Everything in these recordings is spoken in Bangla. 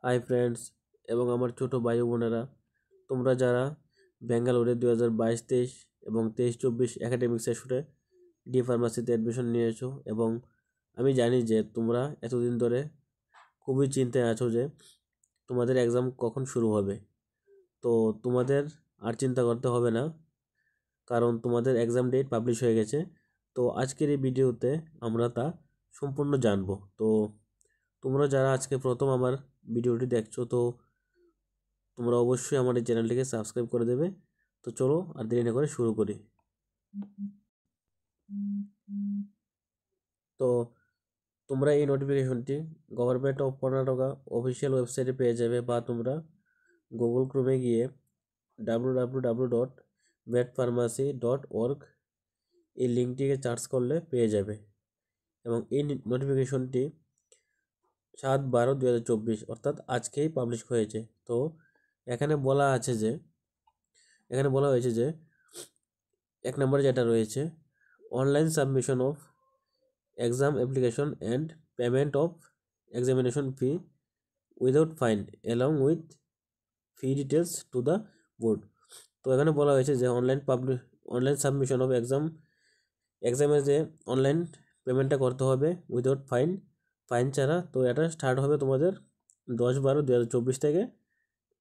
হাই ফ্রেন্ডস এবং আমার ছোট ভাই বোনেরা, তোমরা যারা ব্যাঙ্গালোরে 2022-23 এবং 23-24 একাডেমিক সেশনে ডি ফার্মাসিতে অ্যাডমিশন নিয়েছো, এবং আমি জানি যে তোমরা এতদিন ধরে খুবই চিন্তায় আছো যে তোমাদের এক্সাম কখন শুরু হবে। তো তোমাদের আর চিন্তা করতে হবে না, কারণ তোমাদের এক্সাম ডেট পাবলিশ হয়ে গেছে। তো আজকের এই ভিডিওতে আমরা তা সম্পূর্ণ জানবো। তো তোমরা যারা আজকে প্রথম আমার ভিডিওটি দেখছো, তো তোমরা অবশ্যই আমার এই চ্যানেলটিকে সাবস্ক্রাইব করে দেবে। তো চলো আর দেরি না করে শুরু করি। তো তোমরা এই নোটিফিকেশনটি গভর্নমেন্ট অফ কর্ণাটকা অফিসিয়াল ওয়েবসাইটে পেয়ে যাবে, বা তোমরা গুগল ক্রোমে গিয়ে www.vetpharmacy.org এই লিঙ্কটিকে সার্চ করলে পেয়ে যাবে। এবং এই নোটিফিকেশনটি 7/12/2024 অর্থাৎ আজকেই পাবলিশ হয়েছে। তো এখানে বলা হয়েছে যে এক নম্বরে যেটা রয়েছে, online submission of exam application and payment of examination fee without fine along with fee details to the board. তো এখানে বলা হয়েছে যে অনলাইন সাবমিশন অফ এক্সামের যে অনলাইন পেমেন্টটা করতে হবে উইদাউট ফাইন ছাড়া। তো এটা স্টার্ট হবে তোমাদের 10/12/2024 থেকে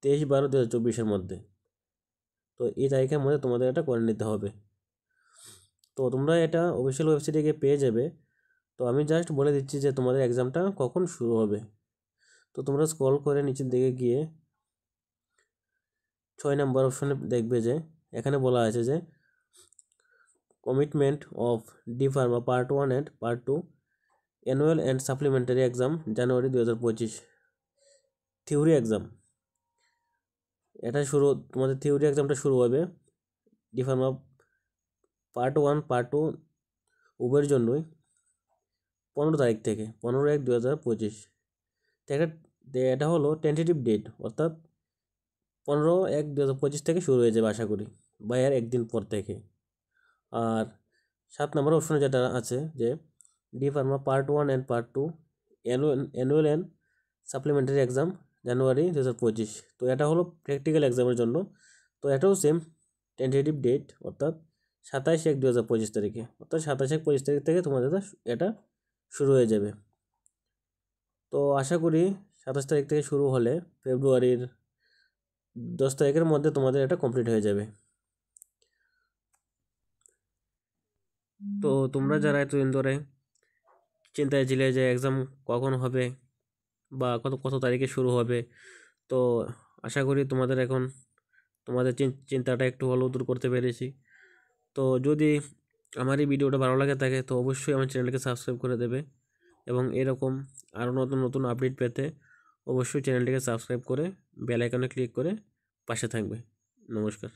23/12/2024 মধ্যে। তো এই তারিখের মধ্যে তোমাদের এটা করে নিতে হবে। তো তোমরা এটা অফিসিয়াল ওয়েবসাইটে গিয়ে পেয়ে যাবে। তো আমি জাস্ট বলে দিচ্ছি যে তোমাদের এক্সামটা কখন শুরু হবে। তো তোমরা স্ক্রল করে নিচের দিকে গিয়ে 6 নম্বর অপশনে দেখবে যে এখানে বলা আছে যে commitment of D pharma part 1 and part 2 annual and supplementary exam January 2025 theory exam. তোমাদের থিওরি এক্সামটা শুরু হবে ডি ফার্মা পার্ট 1 পার্ট 2 উভয়ের জন্যই 15 তারিখ থেকে 15/1/2025। এটা হলো টেন্টেটিভ ডেট, অর্থাৎ 15/1/2025 থেকে শুরু হয়ে যাবে আশা করি, বা এর একদিন পর থেকে। আর 7 নম্বর অপশনে যেটা আছে যে D pharma part 1 and part 2 annual and supplementary exam January 2025। তো এটা হলো প্র্যাকটিক্যাল এক্সামের জন্য। তো এটাও সেম টেন্টেটিভ ডেট, অর্থাৎ 27/1/2025 তারিখে, অর্থাৎ 27/1/25 তারিখ থেকে তোমাদের এটা শুরু হয়ে যাবে। তো আশা করি 27 তারিখ থেকে শুরু হলে ফেব্রুয়ারির 10 তারিখের মধ্যে তোমাদের এটা কমপ্লিট হয়ে যাবে। তো তোমরা যারা এতদিন ধরে চিন্তায় ছিলে যে এক্সাম কখন হবে বা কত তারিখে শুরু হবে, তো আশা করি তোমাদের এখন তোমাদের চিন্তাটা একটু হলেও দূর করতে পেরেছি। তো যদি আমার এই ভিডিওটা ভালো লাগে থাকে, তো অবশ্যই আমার চ্যানেলকে সাবস্ক্রাইব করে দেবে, এবং এরকম আরও নতুন নতুন আপডেট পেতে অবশ্যই চ্যানেলটিকে সাবস্ক্রাইব করে বেল আইকনে ক্লিক করে পাশে থাকবে। নমস্কার।